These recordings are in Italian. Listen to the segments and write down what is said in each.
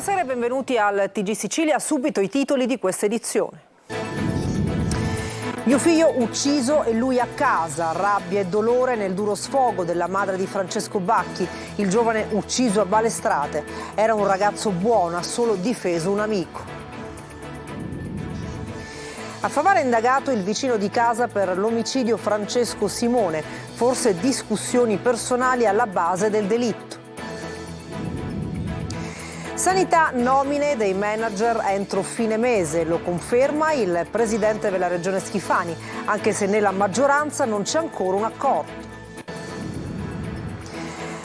Buonasera e benvenuti al TG Sicilia. Subito i titoli di questa edizione. Mio figlio ucciso e lui a casa, rabbia e dolore nel duro sfogo della madre di Francesco Bacchi, il giovane ucciso a Balestrate. Era un ragazzo buono, ha solo difeso un amico. A Favara è indagato il vicino di casa per l'omicidio Francesco Simone, forse discussioni personali alla base del delitto. Sanità, nomine dei manager entro fine mese, lo conferma il presidente della regione Schifani, anche se nella maggioranza non c'è ancora un accordo.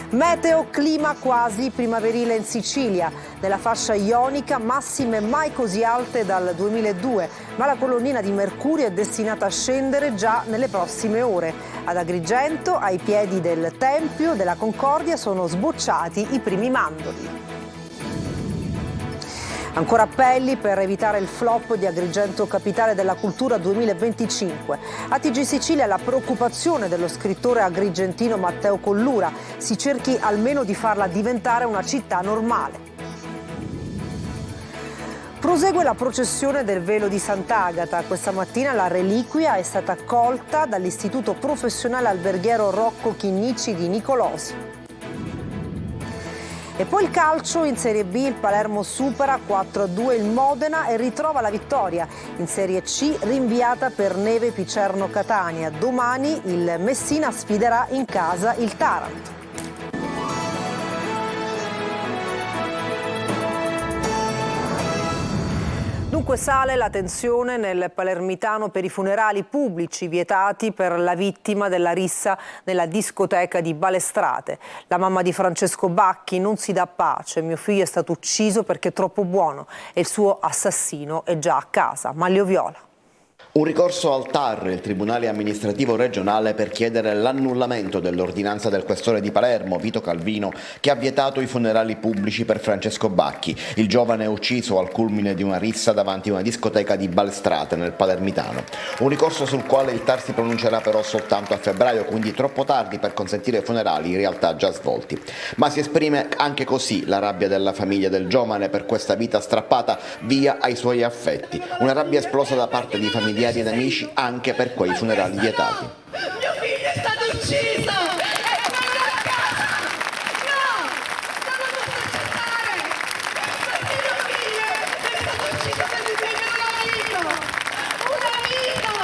Meteo, clima quasi primaverile in Sicilia. Nella fascia ionica massime mai così alte dal 2002, ma la colonnina di mercurio è destinata a scendere già nelle prossime ore. Ad Agrigento, ai piedi del Tempio della Concordia, sono sbocciati i primi mandorli. Ancora appelli per evitare il flop di Agrigento Capitale della Cultura 2025. A TG Sicilia la preoccupazione dello scrittore agrigentino Matteo Collura. Si cerchi almeno di farla diventare una città normale. Prosegue la processione del velo di Sant'Agata. Questa mattina la reliquia è stata accolta dall'Istituto Professionale Alberghiero Rocco Chinnici di Nicolosi. E poi il calcio in Serie B, il Palermo supera 4-2 il Modena e ritrova la vittoria. In Serie C rinviata per neve Picerno Catania. Domani il Messina sfiderà in casa il Taranto. Dunque sale la tensione nel Palermitano per i funerali pubblici vietati per la vittima della rissa nella discoteca di Balestrate. La mamma di Francesco Bacchi non si dà pace. Mio figlio è stato ucciso perché è troppo buono e il suo assassino è già a casa. Maglio Viola. Un ricorso al TAR, il Tribunale Amministrativo Regionale, per chiedere l'annullamento dell'ordinanza del questore di Palermo, Vito Calvino, che ha vietato i funerali pubblici per Francesco Bacchi, il giovane ucciso al culmine di una rissa davanti a una discoteca di Balestrate nel Palermitano. Un ricorso sul quale il TAR si pronuncerà però soltanto a febbraio, quindi troppo tardi per consentire funerali in realtà già svolti. Ma si esprime anche così la rabbia della famiglia del giovane per questa vita strappata via ai suoi affetti. Una rabbia esplosa da parte di familiari ed amici anche per quei funerali vietati. Mio figlio è stato ucciso! E torna a casa! No! Non lo posso accettare! Perché mio figlio è stato ucciso per difendere un amico! Un amico!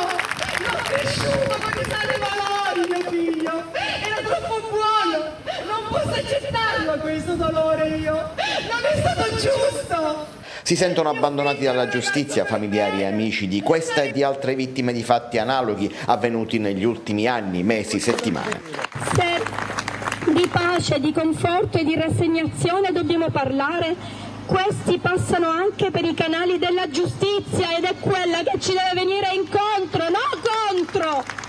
L'ho cresciuto con i sani valori, mio figlio! Era troppo buono! Non posso accettarlo questo dolore io! Non è stato giusto! Si sentono abbandonati dalla giustizia familiari e amici di questa e di altre vittime di fatti analoghi avvenuti negli ultimi anni, mesi, settimane. Se di pace, di conforto e di rassegnazione dobbiamo parlare, questi passano anche per i canali della giustizia ed è quella che ci deve venire incontro, non contro!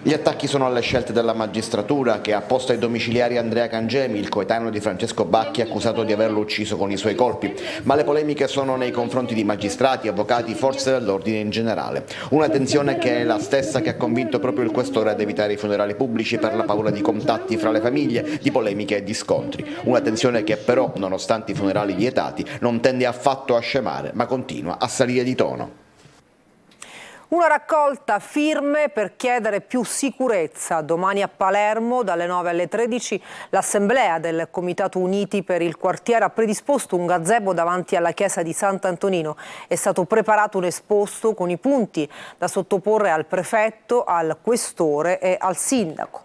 Gli attacchi sono alle scelte della magistratura che ha posto ai domiciliari Andrea Cangemi, il coetaneo di Francesco Bacchi, accusato di averlo ucciso con i suoi colpi, ma le polemiche sono nei confronti di magistrati, avvocati, forze dell'ordine in generale. Una tensione che è la stessa che ha convinto proprio il questore ad evitare i funerali pubblici per la paura di contatti fra le famiglie, di polemiche e di scontri. Una tensione che però, nonostante i funerali vietati, non tende affatto a scemare, ma continua a salire di tono. Una raccolta firme per chiedere più sicurezza. Domani a Palermo, dalle 9 alle 13, l'Assemblea del Comitato Uniti per il quartiere ha predisposto un gazebo davanti alla chiesa di Sant'Antonino. È stato preparato un esposto con i punti da sottoporre al prefetto, al questore e al sindaco.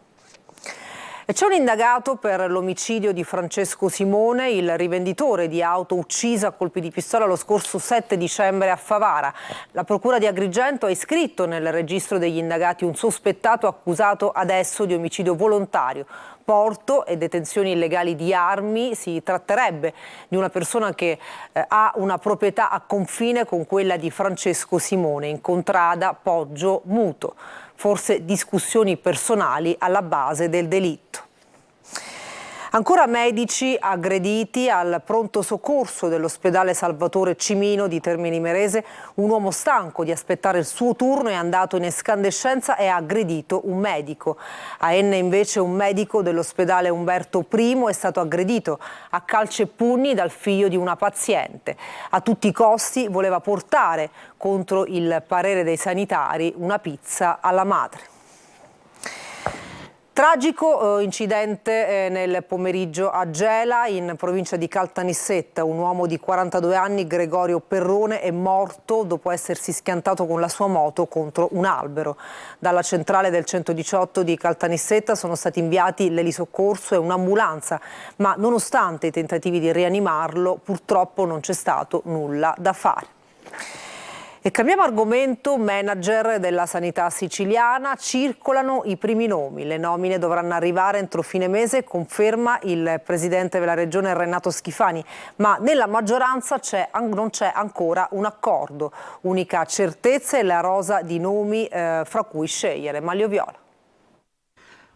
E c'è un indagato per l'omicidio di Francesco Simone, il rivenditore di auto uccisa a colpi di pistola lo scorso 7 dicembre a Favara. La Procura di Agrigento ha iscritto nel registro degli indagati un sospettato accusato adesso di omicidio volontario. Porto e detenzioni illegali di armi. Si tratterebbe di una persona che ha una proprietà a confine con quella di Francesco Simone, in contrada Poggio Muto. Forse discussioni personali alla base del delitto. Ancora medici aggrediti al pronto soccorso dell'ospedale Salvatore Cimino di Termini Imerese. Un uomo stanco di aspettare il suo turno è andato in escandescenza e ha aggredito un medico. A Enne invece un medico dell'ospedale Umberto I è stato aggredito a calci e pugni dal figlio di una paziente. A tutti i costi voleva portare, contro il parere dei sanitari, una pizza alla madre. Tragico incidente nel pomeriggio a Gela, in provincia di Caltanissetta. Un uomo di 42 anni, Gregorio Perrone, è morto dopo essersi schiantato con la sua moto contro un albero. Dalla centrale del 118 di Caltanissetta sono stati inviati l'elisoccorso e un'ambulanza, ma nonostante i tentativi di rianimarlo, purtroppo non c'è stato nulla da fare. E cambiamo argomento. Manager della sanità siciliana, circolano i primi nomi. Le nomine dovranno arrivare entro fine mese, conferma il presidente della regione Renato Schifani, ma nella maggioranza non c'è ancora un accordo. Unica certezza è la rosa di nomi fra cui scegliere. Maglio Viola.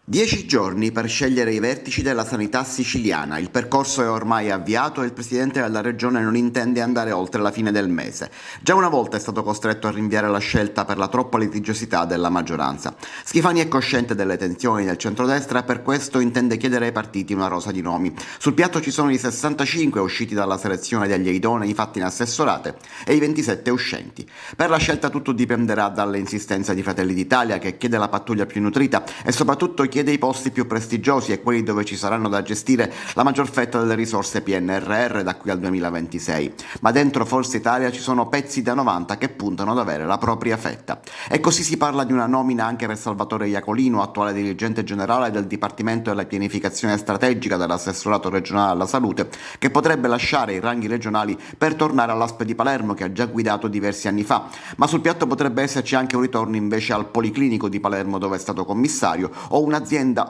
10 giorni per scegliere i vertici della sanità siciliana. Il percorso è ormai avviato e il presidente della regione non intende andare oltre la fine del mese. Già una volta è stato costretto a rinviare la scelta per la troppa litigiosità della maggioranza. Schifani è cosciente delle tensioni del centrodestra e per questo intende chiedere ai partiti una rosa di nomi. Sul piatto ci sono i 65 usciti dalla selezione degli idonei fatti in assessorate e i 27 uscenti. Per la scelta tutto dipenderà dalle insistenze di Fratelli d'Italia, che chiede la pattuglia più nutrita e soprattutto chiede i posti più prestigiosi e quelli dove ci saranno da gestire la maggior fetta delle risorse PNRR da qui al 2026. Ma dentro Forza Italia ci sono pezzi da 90 che puntano ad avere la propria fetta. E così si parla di una nomina anche per Salvatore Iacolino, attuale dirigente generale del Dipartimento della Pianificazione Strategica dell'Assessorato regionale alla Salute, che potrebbe lasciare i ranghi regionali per tornare all'ASP di Palermo, che ha già guidato diversi anni fa. Ma sul piatto potrebbe esserci anche un ritorno invece al Policlinico di Palermo, dove è stato commissario, o un'azienda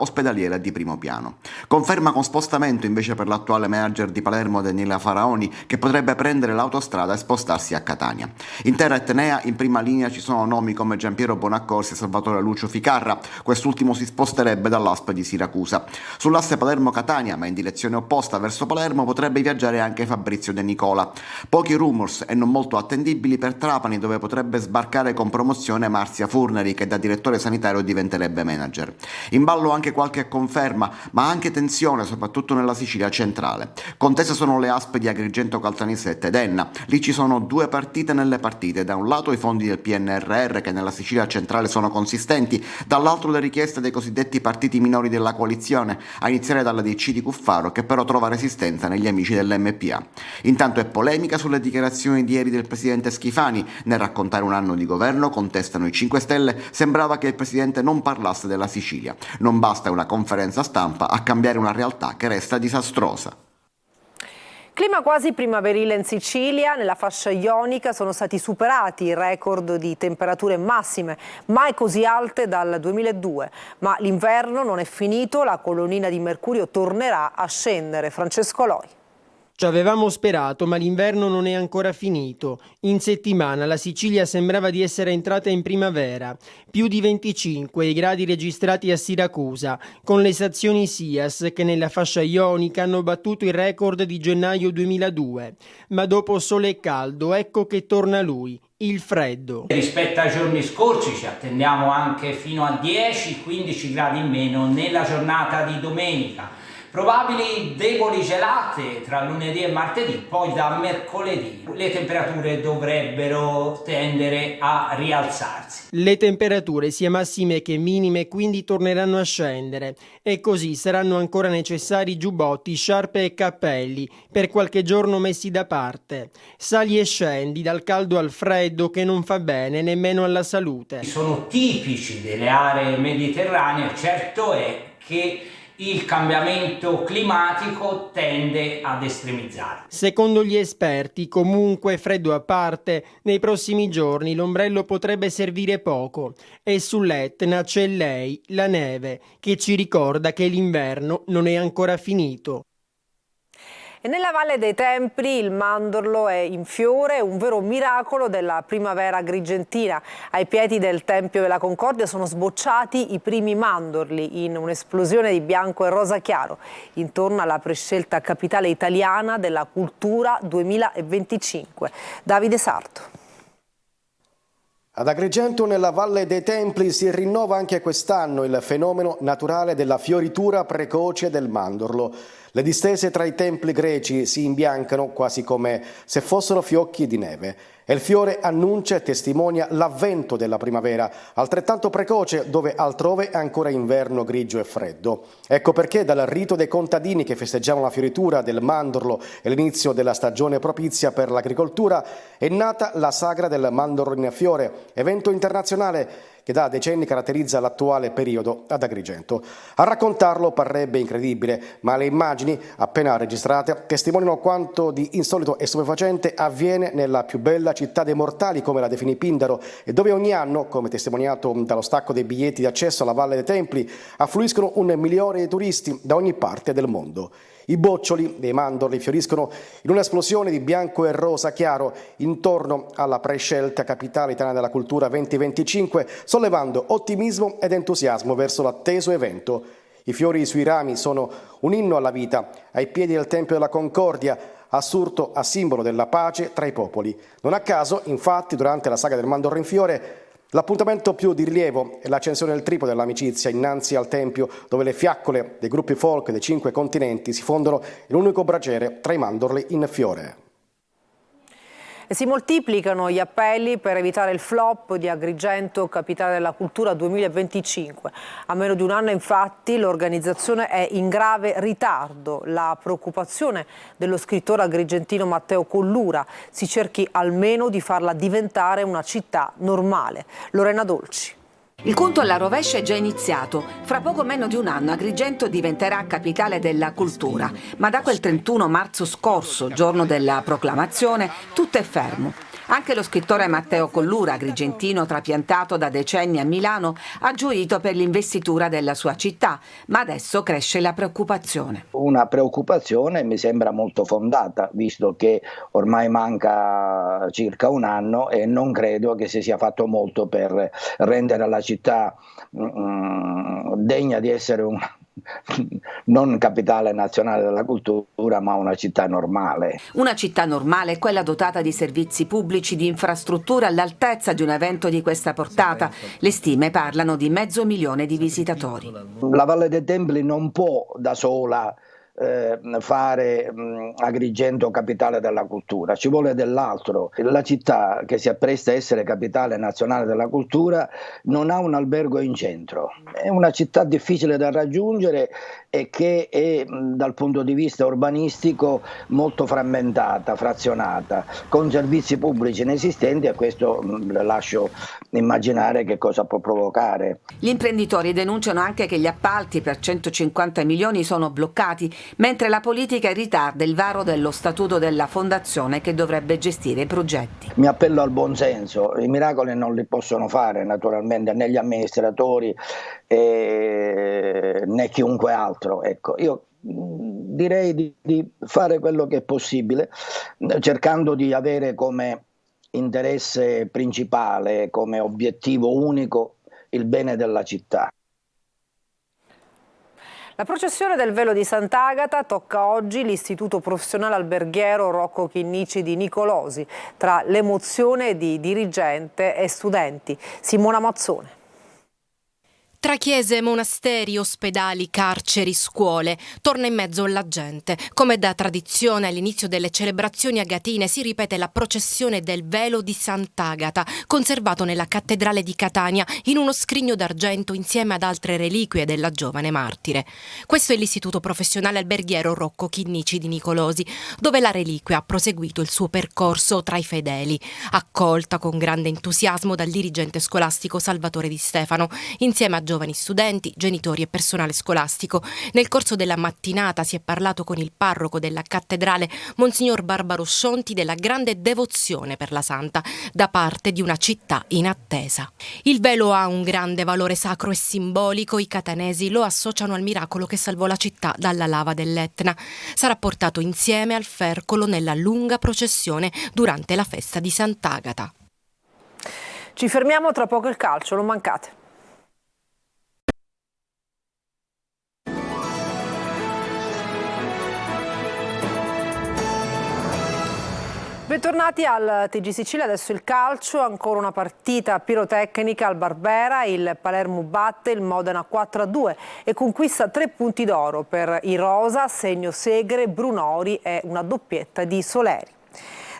ospedaliera di primo piano. Conferma con spostamento invece per l'attuale manager di Palermo Daniela Faraoni, che potrebbe prendere l'autostrada e spostarsi a Catania. In terra etnea in prima linea ci sono nomi come Giampiero Bonaccorsi e Salvatore Lucio Ficarra. Quest'ultimo si sposterebbe dall'ASP di Siracusa. Sull'asse Palermo-Catania, ma in direzione opposta verso Palermo, potrebbe viaggiare anche Fabrizio De Nicola. Pochi rumors e non molto attendibili per Trapani, dove potrebbe sbarcare con promozione Marzia Furneri, che da direttore sanitario diventerebbe manager. In ballo anche qualche conferma, ma anche tensione, soprattutto nella Sicilia centrale. Contese sono le ASP di Agrigento, Caltanissetta ed Enna. Lì ci sono due partite nelle partite: da un lato i fondi del PNRR, che nella Sicilia centrale sono consistenti, dall'altro le richieste dei cosiddetti partiti minori della coalizione, a iniziare dalla DC di Cuffaro, che però trova resistenza negli amici dell'MPA. Intanto è polemica sulle dichiarazioni di ieri del presidente Schifani. Nel raccontare un anno di governo, contestano i 5 Stelle, sembrava che il presidente non parlasse della Sicilia. Non basta una conferenza stampa a cambiare una realtà che resta disastrosa. Clima quasi primaverile in Sicilia. Nella fascia ionica sono stati superati i record di temperature massime mai così alte dal 2002. Ma l'inverno non è finito, la colonnina di mercurio tornerà a scendere. Francesco Loi. Ci avevamo sperato, ma l'inverno non è ancora finito. In settimana la Sicilia sembrava di essere entrata in primavera. Più di 25 i gradi registrati a Siracusa, con le stazioni SIAS che nella fascia ionica hanno battuto il record di gennaio 2002. Ma dopo sole e caldo, ecco che torna lui, il freddo. Rispetto ai giorni scorsi ci attendiamo anche fino a 10-15 gradi in meno nella giornata di domenica. Probabili deboli gelate tra lunedì e martedì, poi da mercoledì le temperature dovrebbero tendere a rialzarsi. Le temperature sia massime che minime quindi torneranno a scendere e così saranno ancora necessari giubbotti, sciarpe e cappelli per qualche giorno messi da parte. Sali e scendi dal caldo al freddo che non fa bene nemmeno alla salute. Sono tipici delle aree mediterranee, certo è che il cambiamento climatico tende ad estremizzare. Secondo gli esperti, comunque freddo a parte, nei prossimi giorni l'ombrello potrebbe servire poco e sull'Etna c'è lei, la neve, che ci ricorda che l'inverno non è ancora finito. E nella Valle dei Templi il mandorlo è in fiore, un vero miracolo della primavera agrigentina. Ai piedi del Tempio della Concordia sono sbocciati i primi mandorli in un'esplosione di bianco e rosa chiaro, intorno alla prescelta capitale italiana della cultura 2025. Davide Sarto. Ad Agrigento, nella Valle dei Templi, si rinnova anche quest'anno il fenomeno naturale della fioritura precoce del mandorlo. Le distese tra i templi greci si imbiancano quasi come se fossero fiocchi di neve e il fiore annuncia e testimonia l'avvento della primavera, altrettanto precoce dove altrove è ancora inverno grigio e freddo. Ecco perché dal rito dei contadini che festeggiavano la fioritura del mandorlo e l'inizio della stagione propizia per l'agricoltura è nata la Sagra del Mandorlo in Fiore, evento internazionale che da decenni caratterizza l'attuale periodo ad Agrigento. A raccontarlo parrebbe incredibile, ma le immagini appena registrate testimoniano quanto di insolito e stupefacente avviene nella più bella città dei mortali, come la definì Pindaro, e dove ogni anno, come testimoniato dallo stacco dei biglietti di accesso alla Valle dei Templi, affluiscono 1 milione di turisti da ogni parte del mondo. I boccioli dei mandorli fioriscono in un'esplosione di bianco e rosa chiaro intorno alla prescelta capitale italiana della cultura 2025, sollevando ottimismo ed entusiasmo verso l'atteso evento. I fiori sui rami sono un inno alla vita, ai piedi del Tempio della Concordia, assurdo a simbolo della pace tra i popoli. Non a caso, infatti, durante la saga del Mandorlo in Fiore, l'appuntamento più di rilievo è l'accensione del triplo dell'amicizia innanzi al Tempio, dove le fiaccole dei gruppi folk dei 5 continenti si fondono in un unico braciere tra i mandorli in fiore. E si moltiplicano gli appelli per evitare il flop di Agrigento, capitale della cultura 2025. A meno di un anno, infatti, l'organizzazione è in grave ritardo. La preoccupazione dello scrittore agrigentino Matteo Collura: si cerchi almeno di farla diventare una città normale. Lorena Dolci. Il conto alla rovescia è già iniziato. Fra poco meno di un anno Agrigento diventerà capitale della cultura, ma da quel 31 marzo scorso, giorno della proclamazione, tutto è fermo. Anche lo scrittore Matteo Collura, agrigentino trapiantato da decenni a Milano, ha gioito per l'investitura della sua città, ma adesso cresce la preoccupazione. Una preoccupazione mi sembra molto fondata, visto che ormai manca circa un anno e non credo che si sia fatto molto per rendere la città degna di essere non capitale nazionale della cultura, ma una città normale. Una città normale è quella dotata di servizi pubblici, di infrastrutture all'altezza di un evento di questa portata. Le stime parlano di 500.000 di visitatori. La Valle dei Templi non può da sola fare Agrigento capitale della cultura, ci vuole dell'altro. La città che si appresta a essere capitale nazionale della cultura non ha un albergo in centro, è una città difficile da raggiungere e che è dal punto di vista urbanistico molto frammentata, frazionata, con servizi pubblici inesistenti, e questo lascio immaginare che cosa può provocare. Gli imprenditori denunciano anche che gli appalti per 150 milioni sono bloccati, mentre la politica ritarda il varo dello statuto della fondazione che dovrebbe gestire i progetti. Mi appello al buonsenso, i miracoli non li possono fare naturalmente né gli amministratori né chiunque altro. Ecco, io direi di fare quello che è possibile, cercando di avere come interesse principale, come obiettivo unico, il bene della città. La processione del velo di Sant'Agata tocca oggi l'Istituto Professionale Alberghiero Rocco Chinnici di Nicolosi, tra l'emozione di dirigente e studenti. Simona Mazzone. Tra chiese, monasteri, ospedali, carceri, scuole, torna in mezzo la gente. Come da tradizione all'inizio delle celebrazioni agatine si ripete la processione del velo di Sant'Agata, conservato nella cattedrale di Catania in uno scrigno d'argento insieme ad altre reliquie della giovane martire. Questo è l'Istituto Professionale Alberghiero Rocco Chinnici di Nicolosi, dove la reliquia ha proseguito il suo percorso tra i fedeli, accolta con grande entusiasmo dal dirigente scolastico Salvatore Di Stefano, insieme a giovani studenti, genitori e personale scolastico. Nel corso della mattinata si è parlato con il parroco della cattedrale, Monsignor Barbaro Scionti, della grande devozione per la Santa da parte di una città in attesa. Il velo ha un grande valore sacro e simbolico. I catanesi lo associano al miracolo che salvò la città dalla lava dell'Etna. Sarà portato insieme al fercolo nella lunga processione durante la festa di Sant'Agata. Ci fermiamo, tra poco il calcio, non mancate. Bentornati al TG Sicilia, adesso il calcio, ancora una partita pirotecnica al Barbera, il Palermo batte il Modena 4-2 e conquista 3 punti d'oro per i rosa, segno Segre, Brunori e una doppietta di Soleri.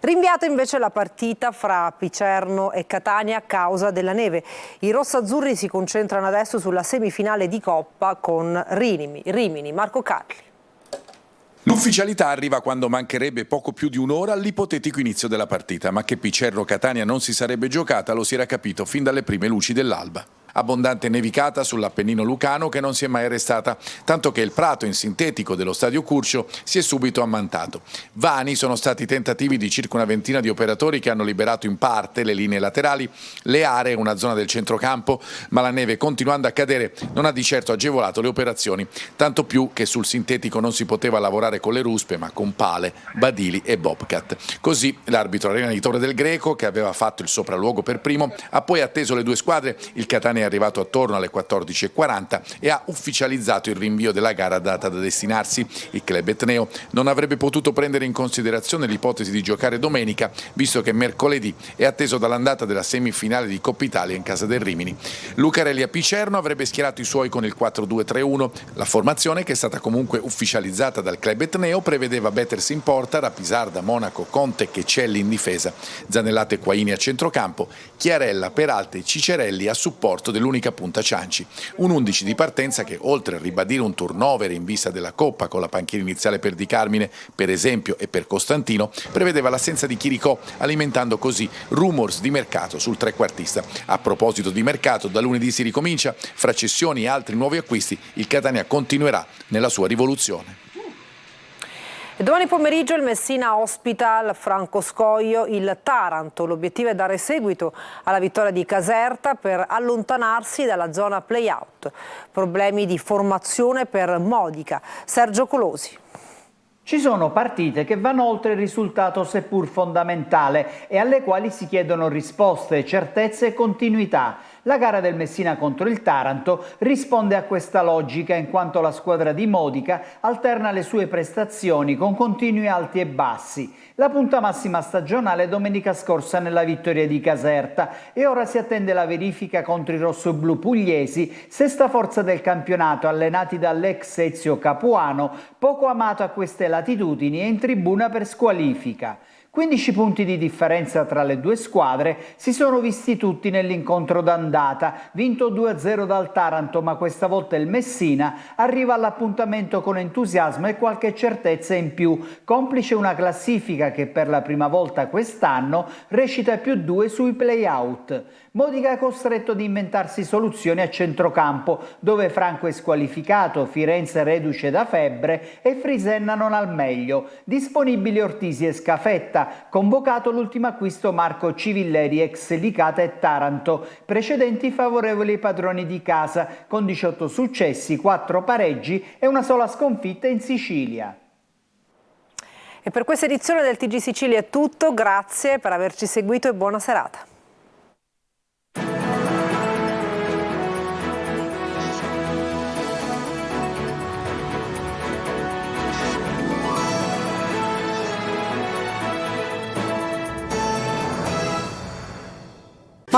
Rinviata invece la partita fra Picerno e Catania a causa della neve. I rossazzurri si concentrano adesso sulla semifinale di Coppa con Rimini. Marco Carli. L'ufficialità arriva quando mancherebbe poco più di un'ora all'ipotetico inizio della partita, ma che Picerno-Catania non si sarebbe giocata lo si era capito fin dalle prime luci dell'alba. Abbondante nevicata sull'Appennino lucano che non si è mai arrestata, tanto che il prato in sintetico dello stadio Curcio si è subito ammantato. Vani sono stati i tentativi di circa una ventina di operatori che hanno liberato in parte le linee laterali, le aree e una zona del centrocampo, ma la neve continuando a cadere non ha di certo agevolato le operazioni, tanto più che sul sintetico non si poteva lavorare con le ruspe ma con pale, badili e bobcat. Così l'arbitro allenatore del Greco, che aveva fatto il sopralluogo per primo, ha poi atteso le due squadre. Il Catania è arrivato attorno alle 14:40 e ha ufficializzato il rinvio della gara data da destinarsi. Il club etneo non avrebbe potuto prendere in considerazione l'ipotesi di giocare domenica, visto che mercoledì è atteso dall'andata della semifinale di Coppa Italia in casa del Rimini. Lucarelli a Picerno avrebbe schierato i suoi con il 4-2-3-1. La formazione, che è stata comunque ufficializzata dal club etneo, prevedeva Betters in porta, Rapisarda, Monaco, Conte e Celli in difesa, Zanellate e Quaini a centrocampo, Chiarella, Peralta e Cicerelli a supporto dell'unica punta Cianci. Un 11 di partenza che, oltre a ribadire un turnover in vista della Coppa con la panchina iniziale per Di Carmine, per esempio, e per Costantino, prevedeva l'assenza di Chiricò, alimentando così rumors di mercato sul trequartista. A proposito di mercato, da lunedì si ricomincia, fra cessioni e altri nuovi acquisti, il Catania continuerà nella sua rivoluzione. E domani pomeriggio il Messina ospita al Franco Scoglio il Taranto. L'obiettivo è dare seguito alla vittoria di Caserta per allontanarsi dalla zona play-out. Problemi di formazione per Modica. Sergio Colosi. Ci sono partite che vanno oltre il risultato seppur fondamentale e alle quali si chiedono risposte, certezze e continuità. La gara del Messina contro il Taranto risponde a questa logica in quanto la squadra di Modica alterna le sue prestazioni con continui alti e bassi. La punta massima stagionale domenica scorsa nella vittoria di Caserta e ora si attende la verifica contro i rossoblu pugliesi, sesta forza del campionato allenati dall'ex Ezio Capuano, poco amato a queste latitudini e in tribuna per squalifica. 15 punti di differenza tra le due squadre si sono visti tutti nell'incontro d'andata, vinto 2-0 dal Taranto, ma questa volta il Messina arriva all'appuntamento con entusiasmo e qualche certezza in più, complice una classifica che per la prima volta quest'anno recita +2 sui play-out. Modica è costretto ad inventarsi soluzioni a centrocampo, dove Franco è squalificato, Firenze reduce da febbre e Frisenna non al meglio. Disponibili Ortisi e Scafetta, convocato l'ultimo acquisto Marco Civilleri ex Licata e Taranto, precedenti favorevoli ai padroni di casa, con 18 successi, 4 pareggi e una sola sconfitta in Sicilia. E per questa edizione del TG Sicilia è tutto, grazie per averci seguito e buona serata.